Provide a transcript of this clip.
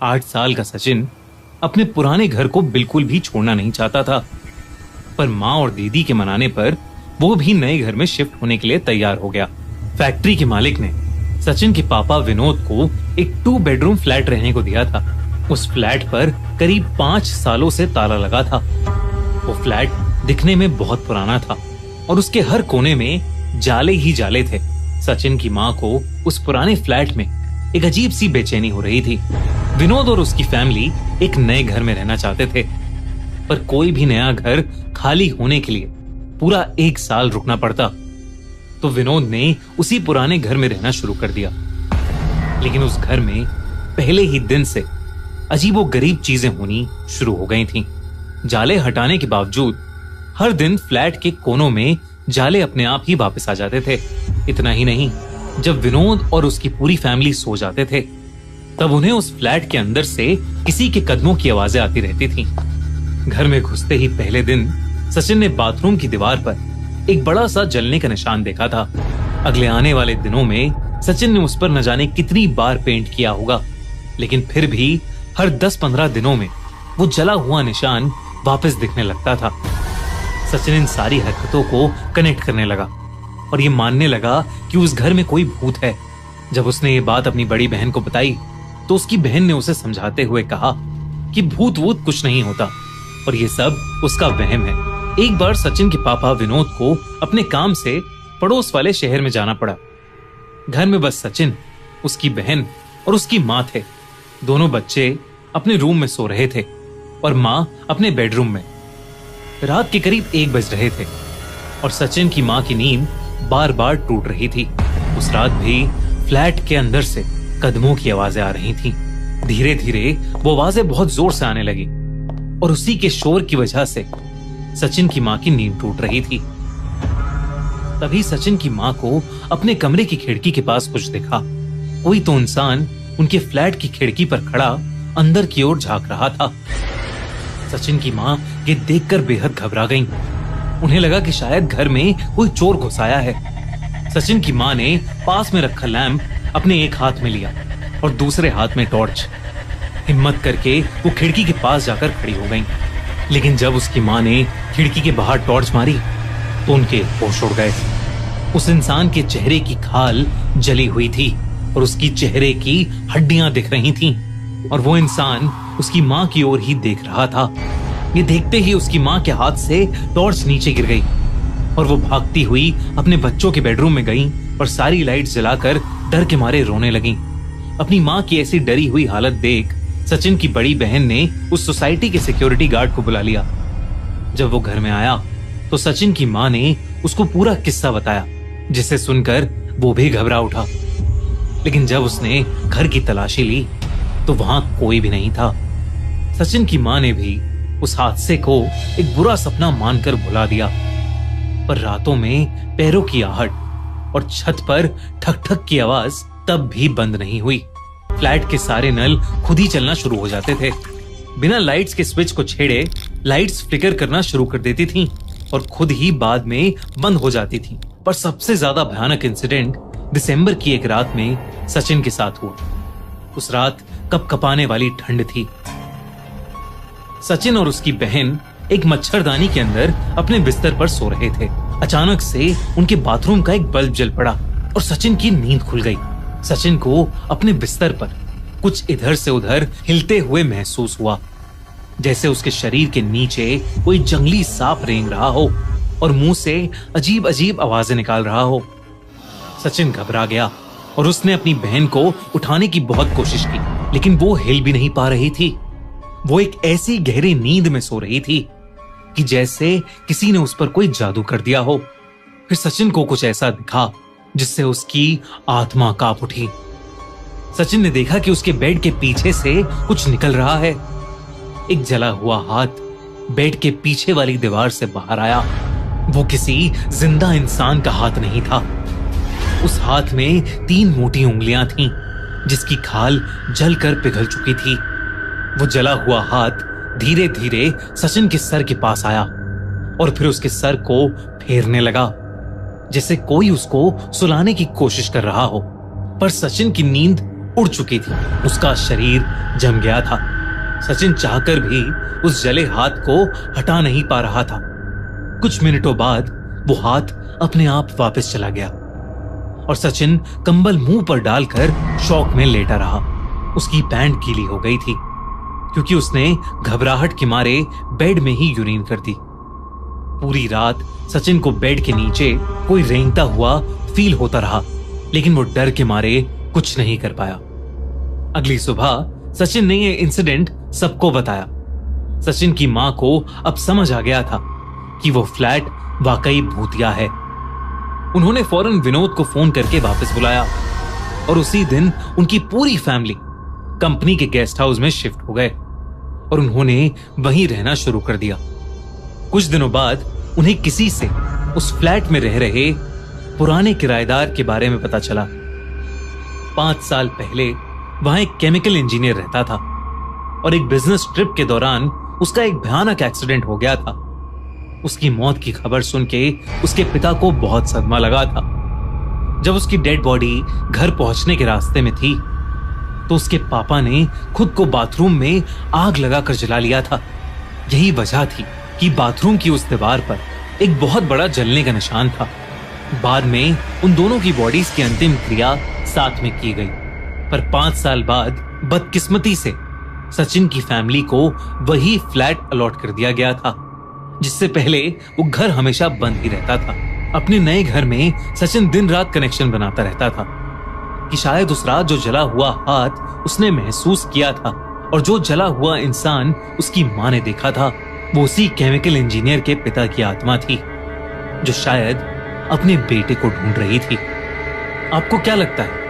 8 साल का सचिन अपने पुराने घर को बिल्कुल भी छोड़ना नहीं चाहता था, पर माँ और दीदी के मनाने पर वो भी नए घर में शिफ्ट होने के लिए तैयार हो गया। फैक्ट्री के मालिक ने सचिन के पापा विनोद को एक 2 बेडरूम फ्लैट रहने को दिया था। उस फ्लैट पर करीब 5 सालों से ताला लगा था। वो फ्लैट दिखने में बहुत पुराना था और उसके हर कोने में जाले ही जाले थे। सचिन की माँ को उस पुराने फ्लैट में एक अजीब सी बेचैनी हो रही थी। विनोद और उसकी फैमिली एक नए घर में रहना चाहते थे, पर कोई भी नया घर खाली होने के लिए पूरा 1 साल रुकना पड़ता। तो विनोद ने उसी पुराने घर में रहना शुरू कर दिया। लेकिन उस घर में पहले ही दिन से अजीबोगरीब चीजें होनी शुरू हो गई थीं। जाले हटाने के बावजूद हर दिन फ्लैट के कोनों में जाले अपने आप ही वापस आ जाते थे। इतना ही नहीं, जब विनोद और उसकी पूरी फैमिली सो जाते थे तब उन्हें उस फ्लैट के अंदर से किसी के कदमों की आवाजें आती रहती थीं। घर में घुसते ही पहले दिन सचिन ने बाथरूम की दीवार पर एक बड़ा सा जलने का निशान देखा था। अगले आने वाले दिनों में सचिन ने उस पर न जाने कितनी बार पेंट किया होगा, लेकिन फिर भी हर 10-15 दिनों में वो जला हुआ निशान वापस दिखने लगता था। सचिन इन सारी हरकतों को कनेक्ट करने लगा और ये मानने लगा कि उस घर में कोई भूत है। जब उसने ये बात अपनी बड़ी बहन को बताई तो उसकी बहन ने उसे समझाते हुए कहा कि भूत वूत कुछ नहीं होता और ये सब उसका वहम है। एक बार सचिन के पापा विनोद को अपने काम से पड़ोस वाले शहर में जाना पड़ा। घर में बस सचिन, उसकी बहन और उसकी माँ थे। दोनों बच्चे अपने रूम में सो रहे थे और माँ अपने बेडरूम में। रात के करीब 1 बज रहे थे और सचिन की माँ की नींद बार बार टूट रही थी। उस रात भी फ्लैट के अंदर से कदमों की आवाजें आ रही थीं। धीरे धीरे वो आवाजें बहुत जोर से आने लगी और उसी के शोर की वजह से सचिन की माँ की नींद टूट रही थी। तभी सचिन की माँ को अपने कमरे की खिड़की के पास कुछ दिखा। कोई तो इंसान उनके फ्लैट की खिड़की पर खड़ा अंदर की ओर झांक रहा था। सचिन की माँ ये देखकर बेहद घबरा गईं। उन्हें लगा कि शायद घर में कोई चोर घुस आया है। सचिन की माँ ने पास में रखा लैंप अपने एक हाथ में लिया और दूसरे हाथ में टॉर्च। हिम्मत करके वो खिड़की के पास जाकर खड़ी हो गईं। लेकिन जब उसकी माँ ने खिड़की के बाहर टॉर्च मारी तो उनके होश उड़ गए। उस इंसान के चेहरे की खाल जली हुई थी और उसकी चेहरे की हड्डियां दिख रही थीं और वो इंसान उसकी माँ की ओर ही देख रहा था। ये देखते ही उसकी माँ के हाथ से टॉर्च नीचे गिर गई और वो भागती हुई अपने बच्चों के बेडरूम में गई और सारी लाइट जलाकर डर के मारे रोने लगी। अपनी माँ की ऐसी डरी हुई हालत देख सचिन की बड़ी बहन ने उस सोसाइटी के सिक्योरिटी गार्ड को बुला लिया। जब वो घर में आया तो सचिन की माँ ने उसको पूरा किस्सा बताया, जिसे सुनकर वो भी घबरा उठा। लेकिन जब उसने घर की तलाशी ली तो वहां कोई भी नहीं था। सचिन की माँ ने भी उस हादसे को एक बुरा सपना मानकर भुला दिया। पर रातों में पैरों की आहट और छत पर ठक ठक की आवाज तब भी बंद नहीं हुई। फ्लैट के सारे नल खुद ही चलना शुरू हो जाते थे। बिना लाइट्स के स्विच को छेड़े लाइट्स फ्लिकर करना शुरू कर देती थीं और खुद ही बाद में बंद हो जाती थीं। पर सबसे ज्यादा भयानक इंसिडेंट दिसंबर की एक रात में सचिन के साथ हुआ। उस रात कपकपाने वाली ठंड थी। सचिन और उसकी बहन एक मच्छरदानी के अंदर अपने बिस्तर पर सो रहे थे। अचानक से उनके बाथरूम का एक बल्ब जल पड़ा और सचिन की नींद खुल गई। सचिन को अपने बिस्तर पर कुछ इधर से उधर हिलते हुए महसूस हुआ, जैसे उसके शरीर के नीचे कोई जंगली सांप रेंग रहा हो और मुंह से अजीब अजीब आवाजें निकाल रहा हो। सचिन घबरा गया और उसने अपनी बहन को उठाने की बहुत कोशिश की, लेकिन वो हिल भी नहीं पा रही थी। वो एक ऐसी गहरी नींद में सो रही थी कि जैसे किसी ने उस पर कोई जादू कर दिया हो। फिर सचिन को कुछ ऐसा दिखा जिससे उसकी आत्मा कांप उठी। सचिन ने देखा कि उसके बेड के पीछे से कुछ निकल रहा है। एक जला हुआ हाथ बेड के पीछे वाली दीवार से बाहर आया। वो किसी जिंदा इंसान का हाथ नहीं था। उस हाथ में 3 मोटी उंगलियां थीं, जिसकी खाल जलकर पिघल चुकी थी। वो जला हुआ हाथ धीरे धीरे सचिन के सर के पास आया और फिर उसके सर को फेरने लगा, जैसे कोई उसको सुलाने की कोशिश कर रहा हो। पर सचिन की नींद उड़ चुकी थी। उसका शरीर जम गया था। सचिन चाहकर भी उस जले हाथ को हटा नहीं पा रहा था। कुछ मिनटों बाद वो हाथ अपने आप वापस चला गया और सचिन कंबल मुंह पर डालकर शौक में लेटा रहा। उसकी पैंट गीली हो गई थी क्योंकि उसने घबराहट के मारे बेड में ही यूरिन कर दी। पूरी रात सचिन को बेड के नीचे कोई रेंगता हुआ फील होता रहा, लेकिन वो डर के मारे कुछ नहीं कर पाया। अगली सुबह सचिन ने ये इंसिडेंट सबको बताया। सचिन की मां को अब समझ आ गया था कि वो फ्लैट वाकई भूतिया है। उन्होंने फौरन विनोद को फोन करके वापस बुलाया और उसी दिन उनकी पूरी फैमिली कंपनी के गेस्ट हाउस में शिफ्ट हो गए और उन्होंने वहीं रहना शुरू कर दिया। कुछ दिनों बाद उन्हें किसी से उस फ्लैट में रह रहे पुराने किराएदार के बारे में पता चला। 5 साल पहले वहां एक केमिकल इंजीनियर रहता था और एक बिजनेस ट्रिप के दौरान उसका एक भयानक एक्सीडेंट हो गया था। उसकी मौत की खबर सुन के उसके पिता को बहुत सदमा लगा था। जब उसकी डेड बॉडी घर पहुंचने के रास्ते में थी तो उसके पापा ने खुद को बाथरूम में आग लगाकर जला लिया था। यही वजह थी कि बाथरूम की उस दीवार पर एक बहुत बड़ा जलने का निशान था। बाद में उन दोनों की बॉडीज की अंतिम क्रिया साथ में की गई, पर 5 साल बाद बदकिस्मती से सचिन की फैमिली को वही फ्लैट अलॉट कर दिया गया था जिससे पहले वो घर हमेशा बंद ही रहता था। अपने नए घर में सचिन दिन रात कनेक्शन बनाता रहता था कि शायद उस रात जो जला हुआ हाथ उसने महसूस किया था और जो जला हुआ इंसान उसकी मां ने देखा था वो उसी केमिकल इंजीनियर के पिता की आत्मा थी जो शायद अपने बेटे को ढूंढ रही थी। आपको क्या लगता है,